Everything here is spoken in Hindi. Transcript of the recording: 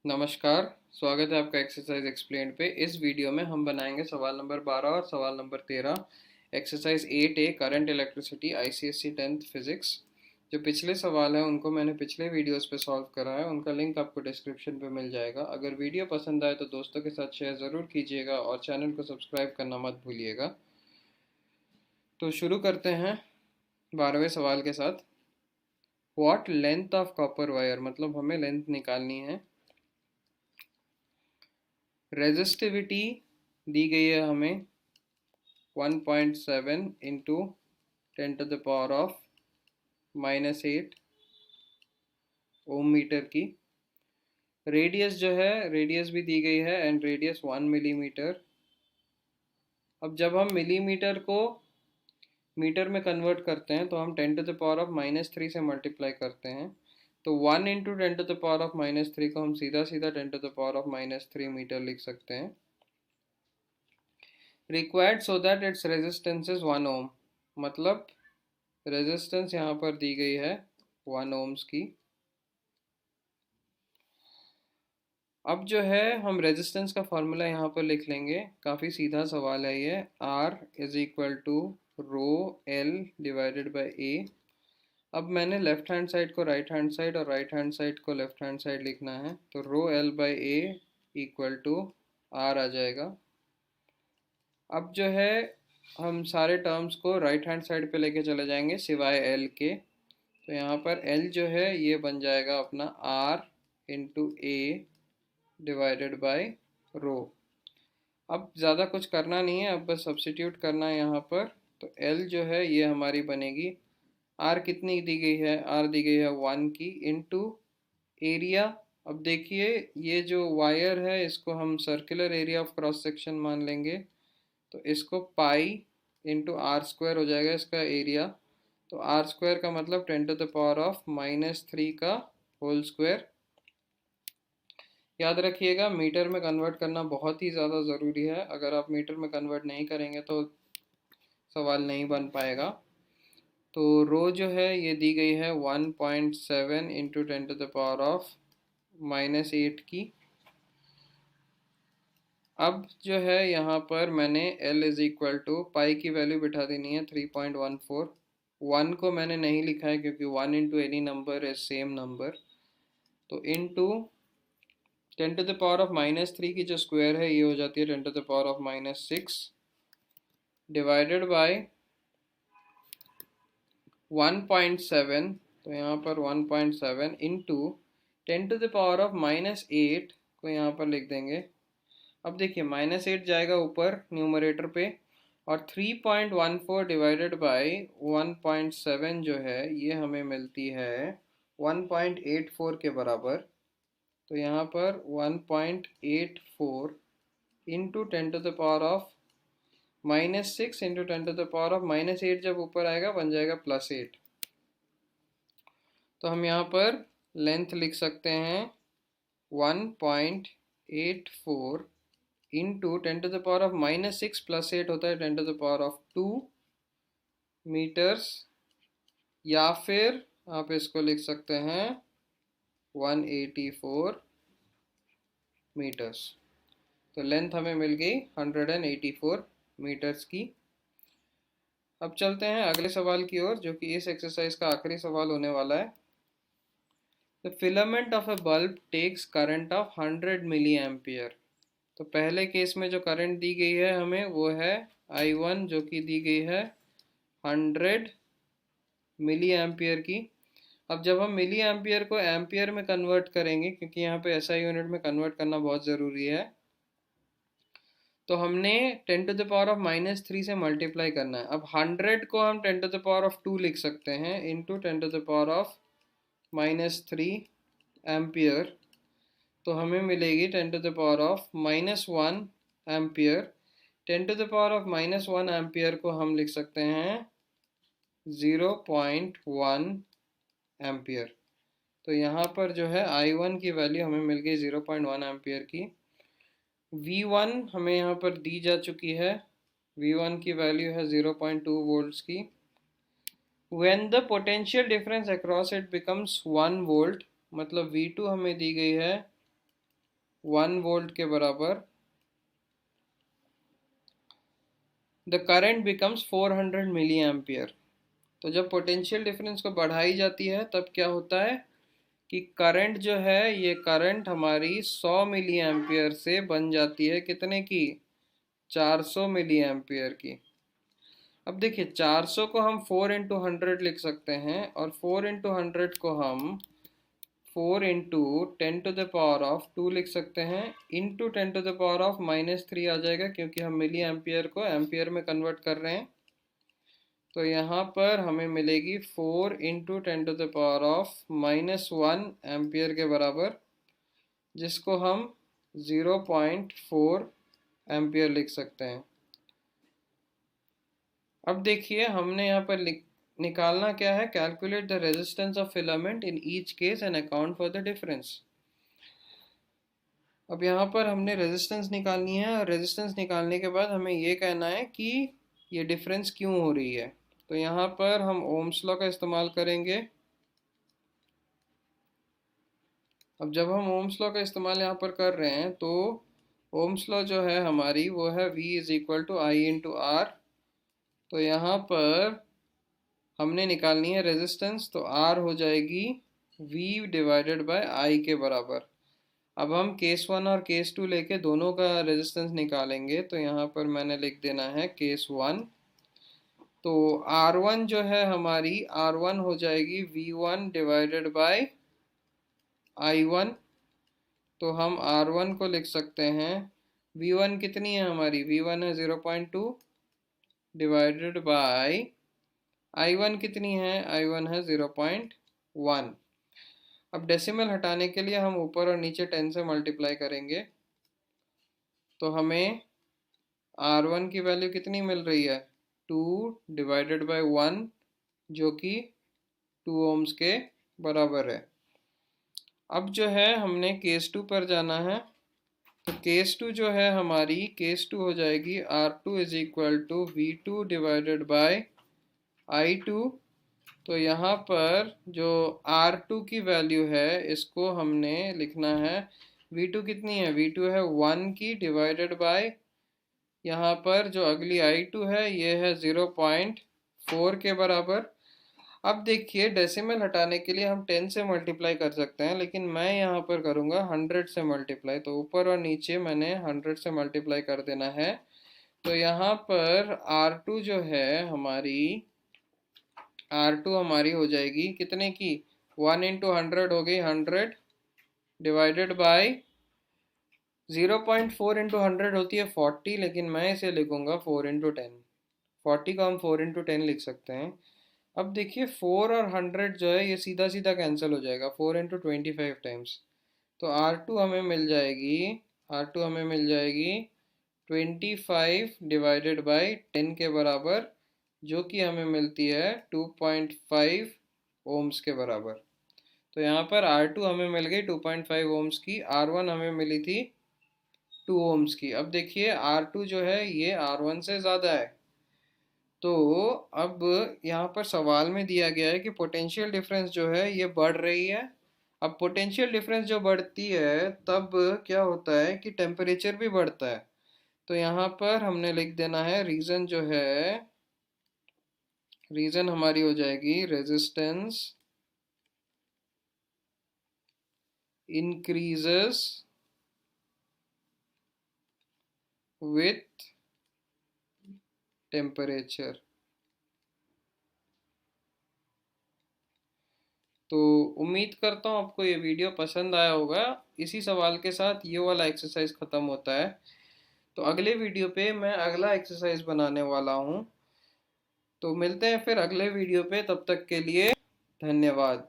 नमस्कार। स्वागत है आपका एक्सरसाइज एक्सप्लेन पे। इस वीडियो में हम बनाएंगे सवाल नंबर 12 और सवाल number 13 exercise 8A current electricity ICSC 10th physics. जो पिछले सवाल हैं उनको मैंने पिछले वीडियोस पे सॉल्व करा है, उनका लिंक आपको डिस्क्रिप्शन पे मिल जाएगा। अगर वीडियो पसंद आए तो दोस्तों के साथ शेयर ज़रूर कीजिएगा और चैनल को सब्सक्राइब करना मत भूलिएगा। तो शुरू करते हैं 12वें सवाल के साथ। What length of copper wire, मतलब हमें लेंथ निकालनी है। रेजिस्टिविटी दी गई है हमें 1.7 इंटू 10⁻⁻8 ओम मीटर की। रेडियस जो है, रेडियस भी दी गई है एंड रेडियस 1 मिलीमीटर। अब जब हम मिलीमीटर को मीटर में कन्वर्ट करते हैं तो हम 10⁻⁻3 से मल्टीप्लाई करते हैं। तो 1 इंटू 10⁻⁻3 को हम सीधा सीधा 10⁻⁻3 मीटर लिख सकते हैं। Required so that its resistance is 1 ओम, मतलब रेजिस्टेंस यहाँ पर दी गई है 1 ओम्स की। अब जो है हम रेजिस्टेंस का फॉर्मूला यहाँ पर लिख लेंगे। काफ़ी सीधा सवाल है ये। R is equal to rho L divided by A. अब मैंने लेफ्ट हैंड साइड को राइट हैंड साइड और राइट हैंड साइड को लेफ्ट हैंड साइड लिखना है, तो rho L by A equal to R आ जाएगा। अब जो है हम सारे टर्म्स को राइट हैंड साइड पे लेके चले जाएंगे सिवाय एल के। तो यहाँ पर एल जो है ये बन जाएगा अपना R into A divided by rho. अब ज़्यादा कुछ करना नहीं है, अब बस सब्स्टिट्यूट करना है यहाँ पर। तो एल जो है ये हमारी बनेगी, आर कितनी दी गई है, आर दी गई है 1 की, इंटू एरिया। अब देखिए ये जो वायर है इसको हम circular area of cross section मान लेंगे, तो इसको पाई इंटू आर स्क्वायर हो जाएगा इसका एरिया। तो आर स्क्वायर का मतलब 10⁻⁻³ का होल स्क्वायर। याद रखिएगा मीटर में कन्वर्ट करना बहुत ही ज़्यादा ज़रूरी है। अगर आप मीटर में कन्वर्ट नहीं करेंगे तो सवाल नहीं बन पाएगा। तो रो जो है ये दी गई है 1.7 इंटू 10⁻⁻8 की। अब जो है यहाँ पर मैंने L इज इक्वल टू पाई की वैल्यू बिठा देनी है 3.14। 1 को मैंने नहीं लिखा है क्योंकि 1 into any number is same number. तो इंटू 10⁻⁻3 की जो स्क्वायर है ये हो जाती है 10⁻⁻6 डिवाइडेड बाय 1.7। तो यहाँ पर 1.7 इंटू 10⁻⁻8 को यहाँ पर लिख देंगे। अब देखिए -8 जाएगा ऊपर न्यूमरेटर पे, और 3.14 डिवाइडेड बाय 1.7 जो है ये हमें मिलती है 1.84 के बराबर। तो यहाँ पर 1.84 इंटू 10⁻⁻6 इंटू 10⁻⁻8 जब ऊपर आएगा बन जाएगा +8। तो हम यहाँ पर लेंथ लिख सकते हैं 1.84 इंटू 10⁻⁻6 +8 होता है 10⁻2 मीटर्स, या फिर आप इसको लिख सकते हैं 184 मीटर्स। तो लेंथ हमें मिल गई 184 मीटर्स की। अब चलते हैं अगले सवाल की ओर, जो कि इस एक्सरसाइज का आखिरी सवाल होने वाला है। The filament of a bulb takes current of 100 milliampere. तो पहले केस में जो करंट दी गई है हमें वो है I1, जो कि दी गई है 100 मिली एम्पियर की। अब जब हम मिली एम्पियर को एम्पियर में कन्वर्ट करेंगे, क्योंकि यहाँ पे SI यूनिट में कन्वर्ट करना बहुत ज़रूरी है, तो हमने 10⁻⁻3 से मल्टीप्लाई करना है। अब 100 को हम 10⁻2 लिख सकते हैं इंटू 10⁻3 एम्पियर। तो हमें मिलेगी 10⁻⁻1 एम्पियर। 10⁻⁻1 एम्पियर को हम लिख सकते हैं 0.1 एम्पियर। तो यहाँ पर जो है I1 की वैल्यू हमें मिल गई 0.1 एम्पियर की। V1 हमें यहाँ पर दी जा चुकी है, V1 की वैल्यू है 0.2 वोल्ट्स की। When the potential difference across it becomes 1 volt, मतलब V2 हमें दी गई है 1 वोल्ट के बराबर, the current becomes 400 milliampere. तो जब पोटेंशियल डिफरेंस को बढ़ाई जाती है तब क्या होता है कि करंट जो है, ये करंट हमारी 100 मिली एम्पियर से बन जाती है कितने की, 400 मिली एम्पियर की। अब देखिए 400 को हम 4 इंटू 100 लिख सकते हैं, और 4 इंटू 100 को हम 4 इंटू 10⁻² लिख सकते हैं, इंटू 10⁻³ आ जाएगा, क्योंकि हम मिली एम्पियर को एम्पियर में कन्वर्ट कर रहे हैं। तो यहाँ पर हमें मिलेगी 4 इंटू 10⁻⁻1 एम्पियर के बराबर, जिसको हम 0.4 एम्पियर लिख सकते हैं। अब देखिए हमने यहाँ पर निकालना क्या है, calculate the resistance of filament in each case and account for the difference. अब यहाँ पर हमने रेजिस्टेंस निकालनी है, और रेजिस्टेंस निकालने के बाद हमें ये कहना है कि ये डिफरेंस क्यों हो रही है। तो यहाँ पर हम ओम्स लॉ का इस्तेमाल करेंगे। अब जब हम ओम्स लॉ का इस्तेमाल यहाँ पर कर रहे हैं तो ओम्स लॉ जो है हमारी वो है V is equal to I into R. तो यहाँ पर हमने निकालनी है रेजिस्टेंस, तो R हो जाएगी V डिवाइडेड बाय I के बराबर। अब हम केस 1 और केस 2 लेके दोनों का रेजिस्टेंस निकालेंगे। तो यहाँ पर मैंने लिख देना है केस 1। तो R1 जो है हमारी, R1 हो जाएगी V1 डिवाइडेड बाय I1। तो हम R1 को लिख सकते हैं, V1 कितनी है हमारी, V1 है 0.2 डिवाइडेड बाय I1 कितनी है, I1 है 0.1। अब डेसिमल हटाने के लिए हम ऊपर और नीचे 10 से मल्टीप्लाई करेंगे। तो हमें R1 की वैल्यू कितनी मिल रही है, 2 डिवाइडेड बाय 1, जो कि 2 ओम्स के बराबर है। अब जो है हमने केस 2 पर जाना है। तो केस 2 जो है हमारी, केस 2 हो जाएगी R2 is equal to V2 divided by I2। तो यहाँ पर जो R2 की वैल्यू है इसको हमने लिखना है, V2 कितनी है, V2 है 1 की डिवाइडेड बाय, यहाँ पर जो अगली I2 है ये है 0.4 के बराबर। अब देखिए डेसिमल हटाने के लिए हम 10 से मल्टीप्लाई कर सकते हैं, लेकिन मैं यहाँ पर करूँगा 100 से मल्टीप्लाई। तो ऊपर और नीचे मैंने 100 से मल्टीप्लाई कर देना है। तो यहाँ पर R2 जो है हमारी, R2 हमारी हो जाएगी कितने की, 1 इंटू 100 हो गई 100 डिवाइडेड बाय 0.4 इंटू 100 होती है 40, लेकिन मैं इसे लिखूंगा 4 इंटू 10। 40 को हम 4 इंटू 10 लिख सकते हैं। अब देखिए 4 और 100 जो है ये सीधा सीधा कैंसिल हो जाएगा, 4 इंटू 25 टाइम्स। तो R2 हमें मिल जाएगी, R2 हमें मिल जाएगी 25 डिवाइडेड बाई 10 के बराबर, जो कि हमें मिलती है 2.5 ओम्स के बराबर। तो यहाँ पर R2 हमें मिल गई 2.5 ओम्स की, R1 हमें मिली थी 2 ओम्स की। अब देखिए R2 जो है ये R1 से ज़्यादा है। तो अब यहाँ पर सवाल में दिया गया है कि पोटेंशियल डिफरेंस जो है ये बढ़ रही है। अब पोटेंशियल डिफरेंस जो बढ़ती है तब क्या होता है कि टेम्परेचर भी बढ़ता है। तो यहाँ पर हमने लिख देना है रीज़न जो है, रीज़न हमारी हो जाएगी रेजिस्टेंस इंक्रीजेस विथ टेम्परेचर। तो उम्मीद करता हूँ आपको ये वीडियो पसंद आया होगा। इसी सवाल के साथ ये वाला एक्सरसाइज ख़त्म होता है। तो अगले वीडियो पे मैं अगला एक्सरसाइज बनाने वाला हूँ। तो मिलते हैं फिर अगले वीडियो पे, तब तक के लिए धन्यवाद।